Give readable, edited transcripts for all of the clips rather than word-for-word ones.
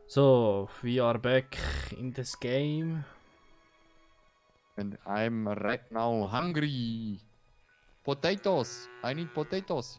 So, we are back in this game. And I'm right now hungry. Potatoes. I need potatoes.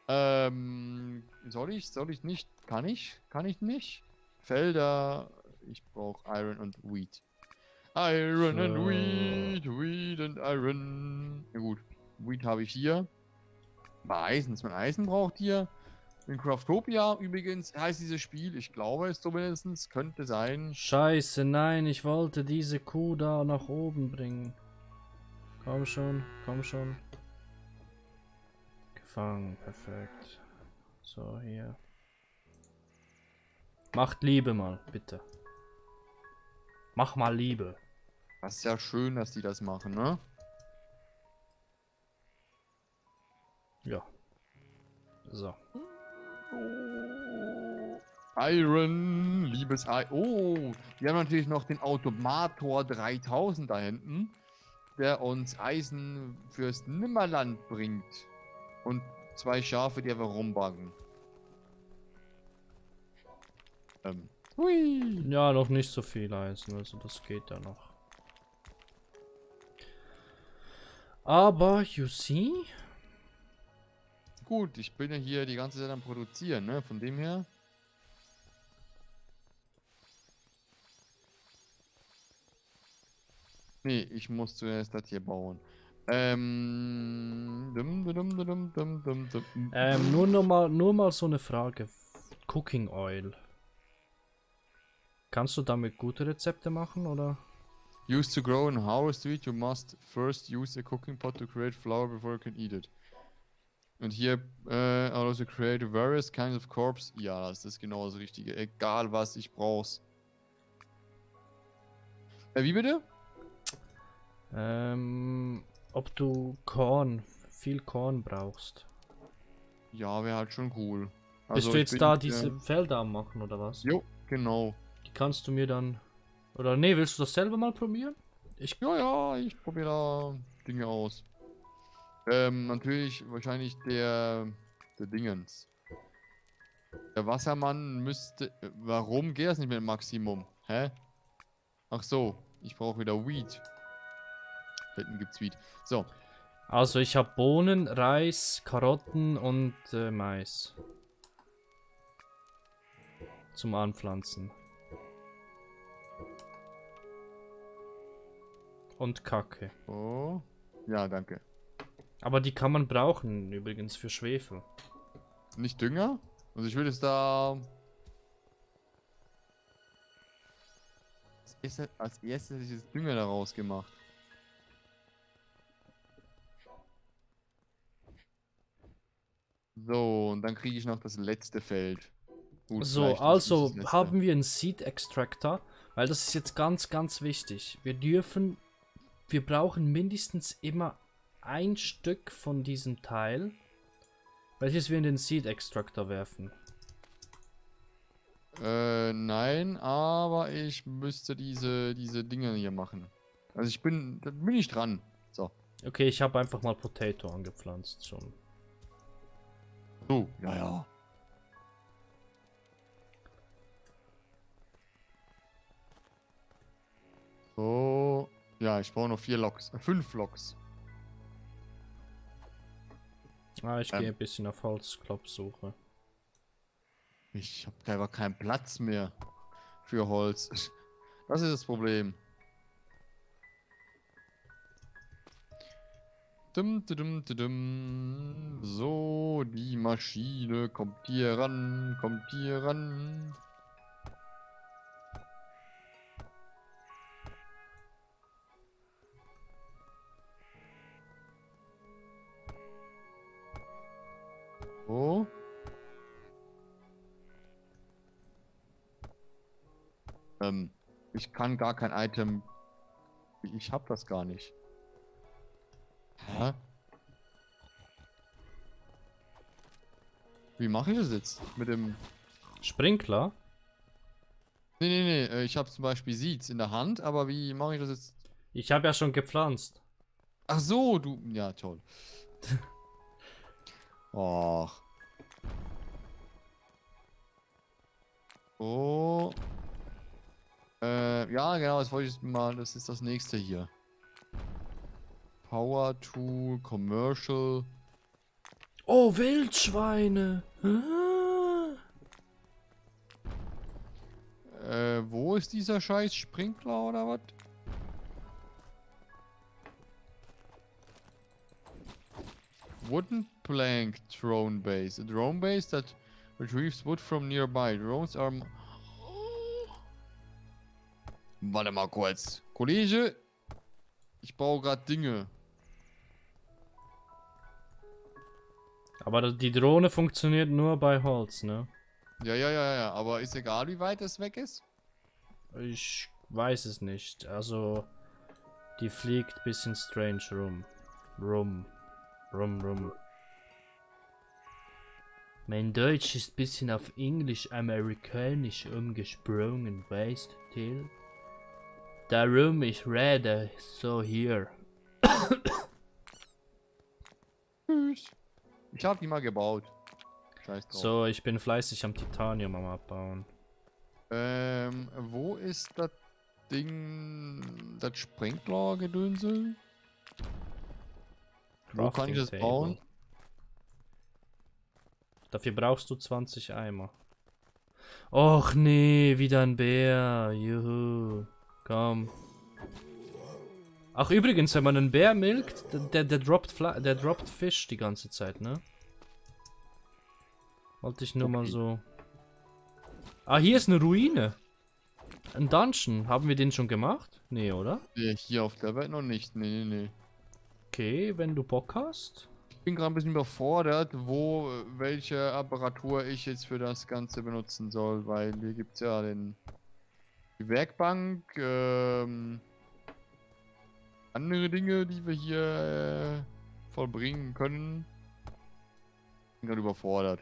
Soll ich nicht? Kann ich? Kann ich nicht? Felder. Ich brauche Iron und Wheat. Iron and So. Wheat and Iron. Na gut. Wheat habe ich hier. Bei Eisen, dass man Eisen braucht hier. In Craftopia übrigens heißt dieses Spiel, ich glaube es zumindest, könnte sein. Scheiße, nein, ich wollte diese Kuh da nach oben bringen. Komm schon, komm schon. Gefangen, perfekt. So, hier. Macht Liebe mal, bitte. Mach mal Liebe. Das ist ja schön, dass die das machen, ne? Ja. So. Iron, liebes Ei. Oh, wir haben natürlich noch den Automator 3000 da hinten, der uns Eisen fürs Nimmerland bringt. Und 2 Schafe, die wir rumbacken. Hui. Ja, noch nicht so viel Eisen, also das geht ja noch. Aber, you see? Gut, ich bin ja hier die ganze Zeit am Produzieren, ne? Von dem her. Nee, ich muss zuerst das hier bauen. Nur mal so eine Frage. Cooking Oil. Kannst du damit gute Rezepte machen, oder? Used to grow and harvest wheat, you must first use a cooking pot to create flour before you can eat it. Und hier also create various kinds of corpse. Ja, das ist genau das Richtige. Egal was ich brauch's. Wie bitte? Ob du viel Korn brauchst. Ja, wäre halt schon cool. Bist Also du ich jetzt bin da hier- diese Felder am machen, oder was? Jo, genau. Die kannst du mir dann... Oder nee, willst du das selber mal probieren? Ja, ich probiere da Dinge aus. Natürlich wahrscheinlich der Dingens. Der Wassermann müsste... Warum geht das nicht mit dem Maximum? Hä? Ach so, ich brauche wieder Wheat. Hinten gibt's Wheat. So, Also ich habe Bohnen, Reis, Karotten und Mais. Zum Anpflanzen. Und Kacke. oh. Ja, danke. Aber die kann man brauchen, übrigens, für Schwefel. Nicht Dünger? Also ich würde es da... Als erstes hätte ich das Dünger daraus gemacht. So, und dann kriege ich noch das letzte Feld. Gut, So, vielleicht nicht das also letzte. haben wir einen Seed Extractor, weil das ist jetzt ganz, ganz wichtig. Wir brauchen mindestens immer ein Stück von diesem Teil, welches wir in den Seed Extractor werfen. Nein, aber ich müsste diese Dinge hier machen. Also da bin ich dran. So. Okay, ich habe einfach mal Potato angepflanzt schon. So, ja, ja. So. Ja, ich brauche noch 4 Loks. 5 Loks. Ah, ich gehe ein bisschen auf Holzklopfsuche. Ich habe einfach keinen Platz mehr für Holz. Das ist das Problem. Dum, dum, dum, dum. So, die Maschine kommt hier ran, kommt hier ran. So. Ich kann gar kein Item. Ich hab das gar nicht. Hä? Wie mache ich das jetzt? Mit dem. Sprinkler? Nee. Ich habe zum Beispiel Seeds in der Hand, aber wie mache ich das jetzt? Ich habe ja schon gepflanzt. Ach so, du. Ja, toll. Och. So. Ja, genau, das wollte ich mal. Das ist das nächste hier. Power Tool, Commercial. Oh, Wildschweine. Ah. Wo ist dieser scheiß Sprinkler oder was? Wooden plank drone base. A drone base that retrieves wood from nearby. Drones are... Warte mal kurz. Kollege, ich baue gerade Dinge. Aber die Drohne funktioniert nur bei Holz, ne? Ja, aber ist egal, wie weit es weg ist. Ich weiß es nicht. Also, die fliegt bisschen strange rum. Rum. Mein Deutsch ist bisschen auf Englisch-amerikanisch umgesprungen, weißt du, Till? Darum ich rede so hier. Tschüss. Ich habe die mal gebaut. Scheiß drauf. So, ich bin fleißig am Titanium am Abbauen. Wo ist das Ding, das Sprinkler-Gedönse? Wo kann ich das Crafting bauen? Table. Dafür brauchst du 20 Eimer. Och nee, wieder ein Bär. Juhu. Komm. Ach übrigens, wenn man einen Bär milkt, der droppt Fisch die ganze Zeit, ne? Wollte ich nur mal Okay. so... Ah, hier ist eine Ruine. Ein Dungeon. Haben wir den schon gemacht? Nee, oder? Nee, hier auf der Welt noch nicht. Nee. Okay, wenn du Bock hast. Ich bin gerade ein bisschen überfordert, welche Apparatur ich jetzt für das Ganze benutzen soll, weil hier gibt es ja die Werkbank, andere Dinge, die wir hier vollbringen können. Ich bin gerade überfordert.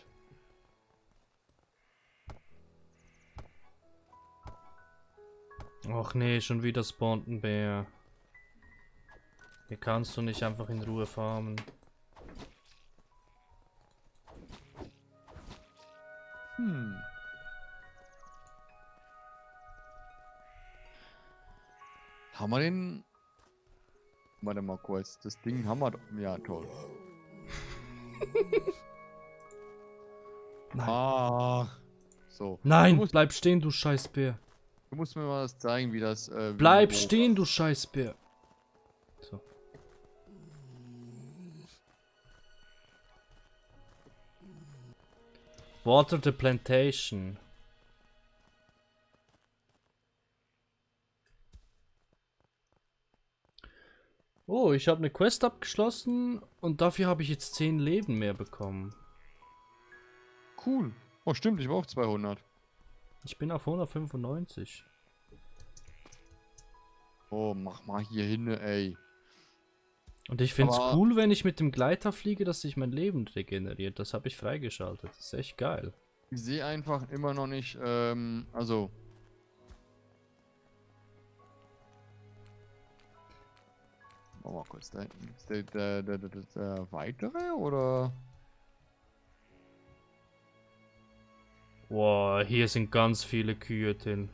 Och nee, schon wieder spawnt ein Bär. Hier kannst du nicht einfach in Ruhe farmen. Haben wir den... Warte mal kurz, das Ding haben wir doch... Ja, toll. Nein. Ach. So. Nein, Du bleib stehen, du Scheißbär. musst mir mal das zeigen, wie das... Bleib wo- stehen, du Scheißbär. So. Water the plantation. Oh, ich habe eine Quest abgeschlossen und dafür habe ich jetzt 10 Leben mehr bekommen. Cool. Oh, stimmt, ich war auch 200. Ich bin auf 195. Oh, mach mal hier hin, ey. Und ich finde es Aber- cool, wenn ich mit dem Gleiter fliege, dass sich mein Leben regeneriert. Das habe ich freigeschaltet. Das ist echt geil. Ich sehe einfach immer noch nicht, also... Warte mal kurz, da hinten ist der weitere, oder? Boah, hier sind ganz viele Kühe, Till.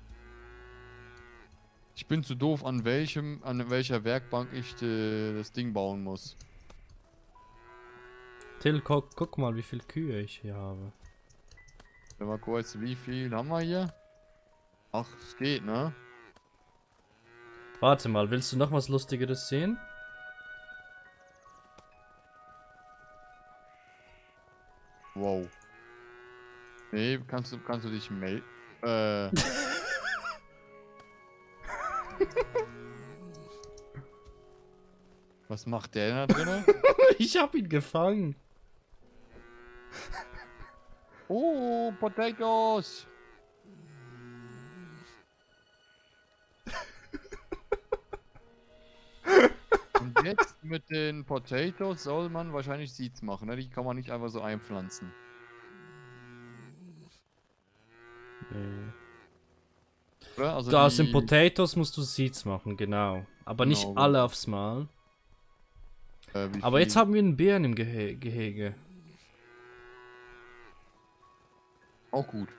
Ich bin zu doof, an welcher Werkbank ich das Ding bauen muss. Till, guck mal, wie viele Kühe ich hier habe. Warte mal kurz, wie viel haben wir hier? Ach, es geht, ne? Warte mal, willst du noch was Lustigeres sehen? Wow. Nee, kannst du dich melden? Was macht der da drinne? Ich hab ihn gefangen. Oh, Potatoes! Und jetzt mit den Potatoes soll man wahrscheinlich Seeds machen, ne? Die kann man nicht einfach so einpflanzen. Nee. Oder? Also Da aus den die- Potatoes musst du Seeds machen, genau. Aber nicht Genau, alle genau. aufs Mal. wie Aber jetzt viel- haben wir einen Bären im Gehege. Auch gut.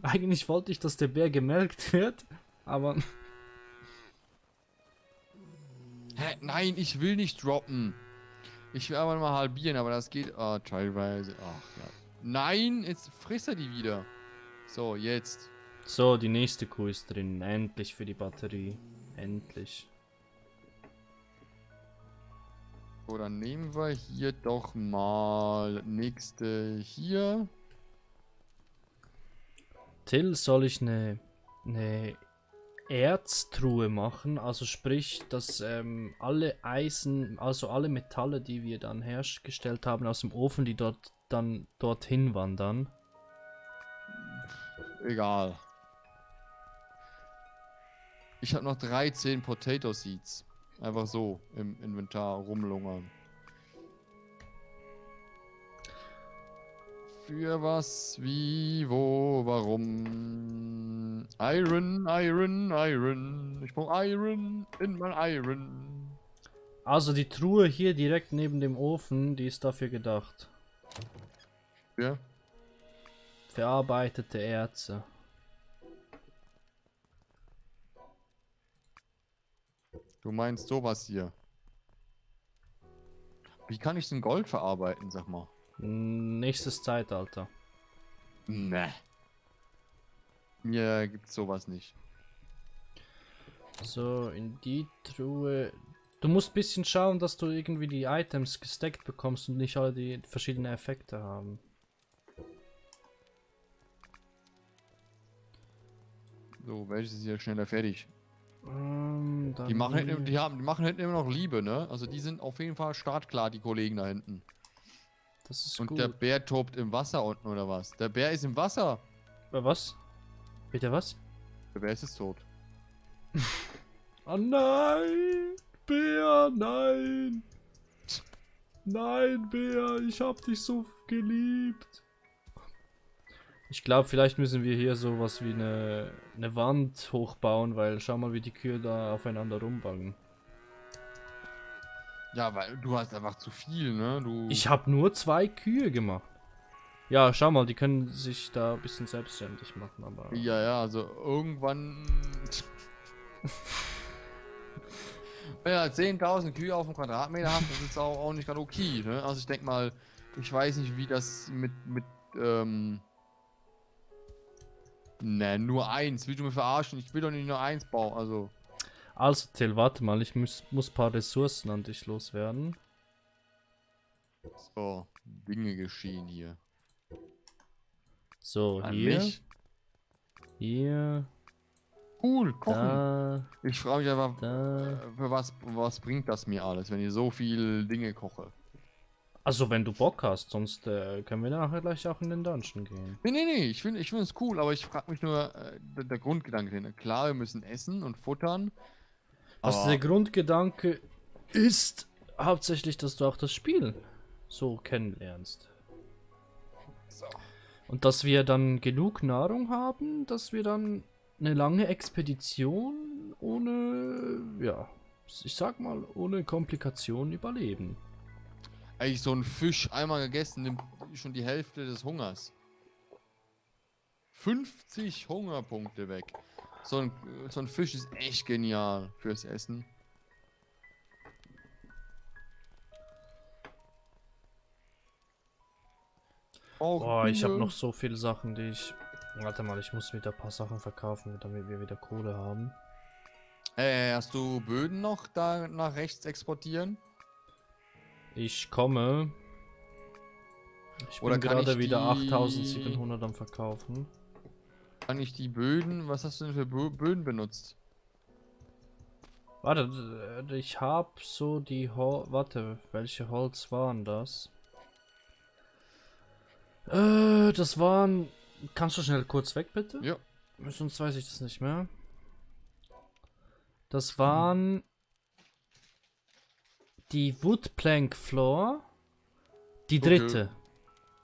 Eigentlich wollte ich, dass der Bär gemelkt wird, aber Nein, ich will nicht droppen. Ich will aber mal halbieren, aber das geht teilweise. Ach ja. Nein, jetzt frisst er die wieder. So, jetzt. So, die nächste Kuh ist drin. Endlich für die Batterie. Endlich. So, dann nehmen wir hier doch mal nächste hier. Till, soll ich eine Erztruhe machen? Also sprich, dass alle Eisen, also alle Metalle, die wir dann hergestellt haben aus dem Ofen, die dort dann dorthin wandern. Egal. Ich habe noch 13 Potato Seeds. Einfach so im Inventar rumlungern. Für was, wie, wo, warum? Iron, Iron, Iron. Ich brauche Iron in mein Iron. Also die Truhe hier direkt neben dem Ofen, die ist dafür gedacht. Ja. Verarbeitete Erze. Du meinst sowas hier. Wie kann ich denn Gold verarbeiten, sag mal? Nächstes Zeitalter. Ne. Mir gibt's sowas nicht. So, in die Truhe. Du musst ein bisschen schauen, dass du irgendwie die Items gestackt bekommst und nicht alle die verschiedenen Effekte haben. So, welches ist hier schneller fertig? Dann Die machen, hier. die machen hinten immer noch Liebe, ne? Also die sind auf jeden Fall startklar, die Kollegen da hinten. Das ist Und gut. der Bär tobt im Wasser unten, oder was? Der Bär ist im Wasser. Was? Bitte was? Der Bär ist jetzt tot. Oh nein! Bär, nein! Nein, Bär, ich hab dich so geliebt. Ich glaube, vielleicht müssen wir hier sowas wie eine Wand hochbauen, weil schau mal, wie die Kühe da aufeinander rumbangen. Ja, weil du hast einfach zu viel, ne? Ich habe nur 2 Kühe gemacht. Ja, schau mal, die können sich da ein bisschen selbstständig machen, aber... Ja, ja, also irgendwann... Wenn du halt 10.000 Kühe auf dem Quadratmeter hast, das ist auch nicht gerade okay, ne? Also ich denke mal, ich weiß nicht, wie das mit ne, nur eins. Willst du mich verarschen? Ich will doch nicht nur eins bauen, also... Also, Till, warte mal, ich muss ein paar Ressourcen an dich loswerden. So, Dinge geschehen hier. So, An hier. mich? Hier. Cool, kochen. Da. Ich frage mich einfach, Da. für was bringt das mir alles, wenn ich so viel Dinge koche? Also, wenn du Bock hast, sonst können wir nachher gleich auch in den Dungeon gehen. Nee, ich find es cool, aber ich frage mich nur, der Grundgedanke dahinter. Klar, wir müssen essen und futtern, Also, der aber Grundgedanke ist hauptsächlich, dass du auch das Spiel so kennenlernst. so. Und dass wir dann genug Nahrung haben, dass wir dann eine lange Expedition ohne, ja, ich sag mal, ohne Komplikationen überleben. Eigentlich so ein Fisch einmal gegessen nimmt schon die Hälfte des Hungers. 50 Hungerpunkte weg. So ein Fisch ist echt genial fürs Essen. Boah, ich habe noch so viele Sachen, die ich... Warte mal, ich muss wieder ein paar Sachen verkaufen, damit wir wieder Kohle haben. Hast du Böden noch da nach rechts exportieren? Ich komme. Ich Oder bin kann gerade ich wieder die- 8700 am Verkaufen. Kann ich die Böden? Was hast du denn für Böden benutzt? Warte, ich hab so die Warte, welche Holz waren das? Das waren... Kannst du schnell kurz weg, bitte? Ja. Sonst weiß ich das nicht mehr. Das waren... Die Woodplank Floor. Die Okay. dritte.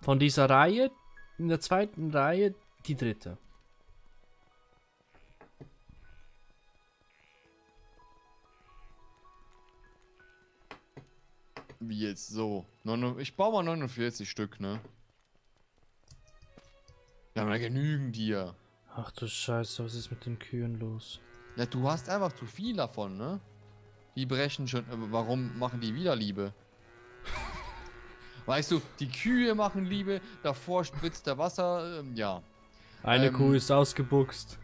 Von dieser Reihe. In der zweiten Reihe die dritte. Wie jetzt so? Ich baue mal 49 Stück, ne? Wir haben ja genügend hier. Ach du Scheiße, was ist mit den Kühen los? Ja, du hast einfach zu viel davon, ne? Die brechen schon. Warum machen die wieder Liebe? Weißt du, die Kühe machen Liebe, davor spritzt der Wasser, ja. Eine Kuh ist ausgebuchst.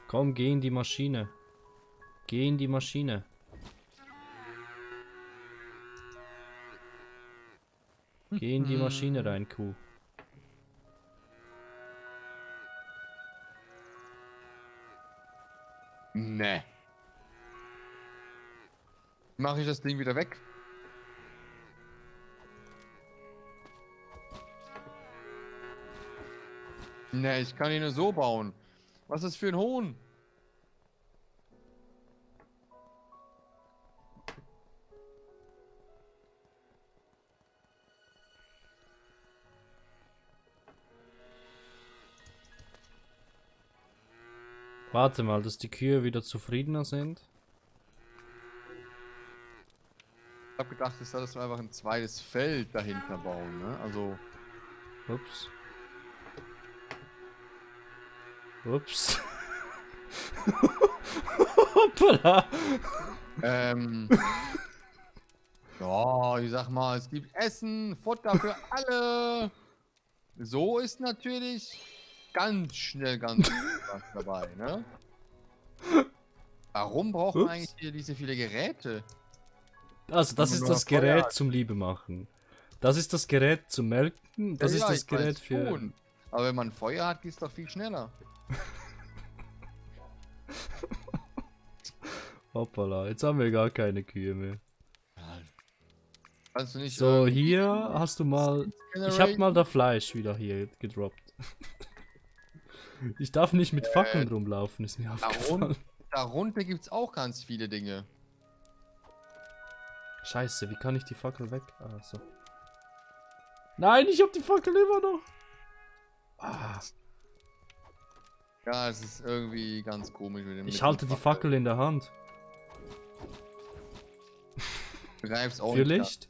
Komm, geh in die Maschine. Geh in die Maschine. Geh in die Maschine rein, Kuh. Ne. Mache ich das Ding wieder weg? Ne, ich kann ihn nur so bauen. Was ist für ein Hohn? Warte mal, dass die Kühe wieder zufriedener sind. Ich hab gedacht, ich soll das einfach ein zweites Feld dahinter bauen, ne? Also. Ups. Ups. Hoppala. Ja, ich sag mal, es gibt Essen, Futter für alle. So ist natürlich ganz schnell ganz was dabei, ne? Warum braucht man Ups. eigentlich hier diese viele Geräte? Also, das Wenn man ist nur das noch Feuer Gerät hat. zum Liebe machen. Das ist das Gerät zum Melken. Das Ja, ist ja, das ich weiß Gerät für. schon. Aber wenn man Feuer hat, geht's doch viel schneller. Hoppala, jetzt haben wir gar keine Kühe mehr. Kannst du nicht So, irgendwie hier hast du mal. Ich hab mal das Fleisch wieder hier gedroppt. Ich darf nicht mit Fackeln rumlaufen, ist mir aufgefallen. Darunter gibt's auch ganz viele Dinge. Scheiße, wie kann ich die Fackel weg? Ah, so. Nein, ich hab die Fackel immer noch. Ah, Ja, es ist irgendwie ganz komisch mit dem. ich halte die Fackel in der Hand. Greif's auch Für nicht an. Licht?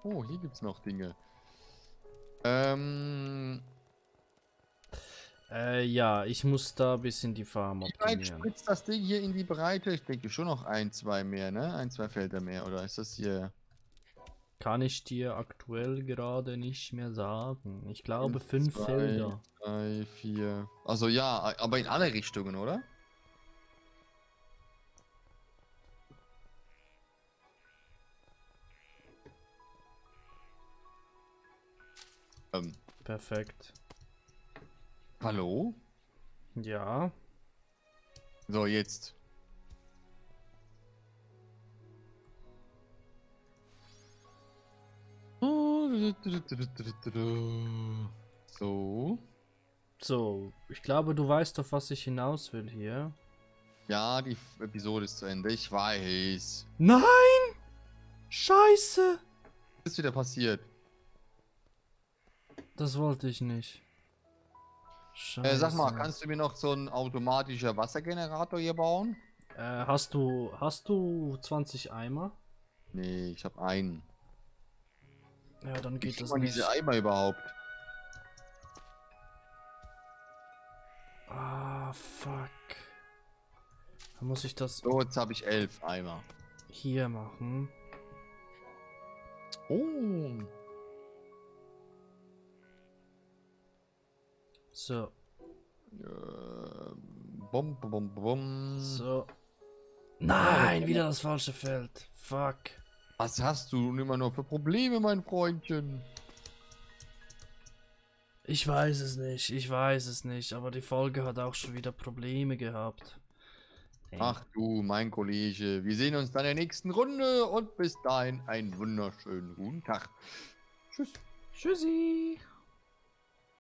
Oh, hier gibt's noch Dinge. Ja, ich muss da ein bisschen die Farm Wie weit optimieren. spritzt das Ding hier in die Breite? Ich denke schon noch ein, zwei mehr, ne? Ein, zwei Felder mehr. Oder ist das hier... Kann ich dir aktuell gerade nicht mehr sagen. Ich glaube 5 2, Felder. 3, 4... Also ja, aber in alle Richtungen, oder? Perfekt. Hallo? Ja. So, jetzt. So. So, ich glaube, du weißt, auf was ich hinaus will hier. Ja, die Episode ist zu Ende. Ich weiß. Nein! Scheiße! Was ist wieder passiert? Das wollte ich nicht. Scheiße. Sag mal, kannst du mir noch so einen automatischen Wassergenerator hier bauen? Hast du 20 Eimer? Nee, ich habe einen. Ja, dann Wie geht kriegt das man nicht. diese Eimer überhaupt? Ah, fuck. Dann muss ich das So, jetzt habe ich 11 Eimer. hier machen. Oh. So, Bum, bum, bum, bum. so. Nein, wieder das falsche Feld. Fuck. Was hast du nun immer noch für Probleme, mein Freundchen? Ich weiß es nicht, aber die Folge hat auch schon wieder Probleme gehabt. Ey. Ach du, mein Kollege. Wir sehen uns dann in der nächsten Runde und bis dahin einen wunderschönen guten Tag. Tschüss. Tschüssi.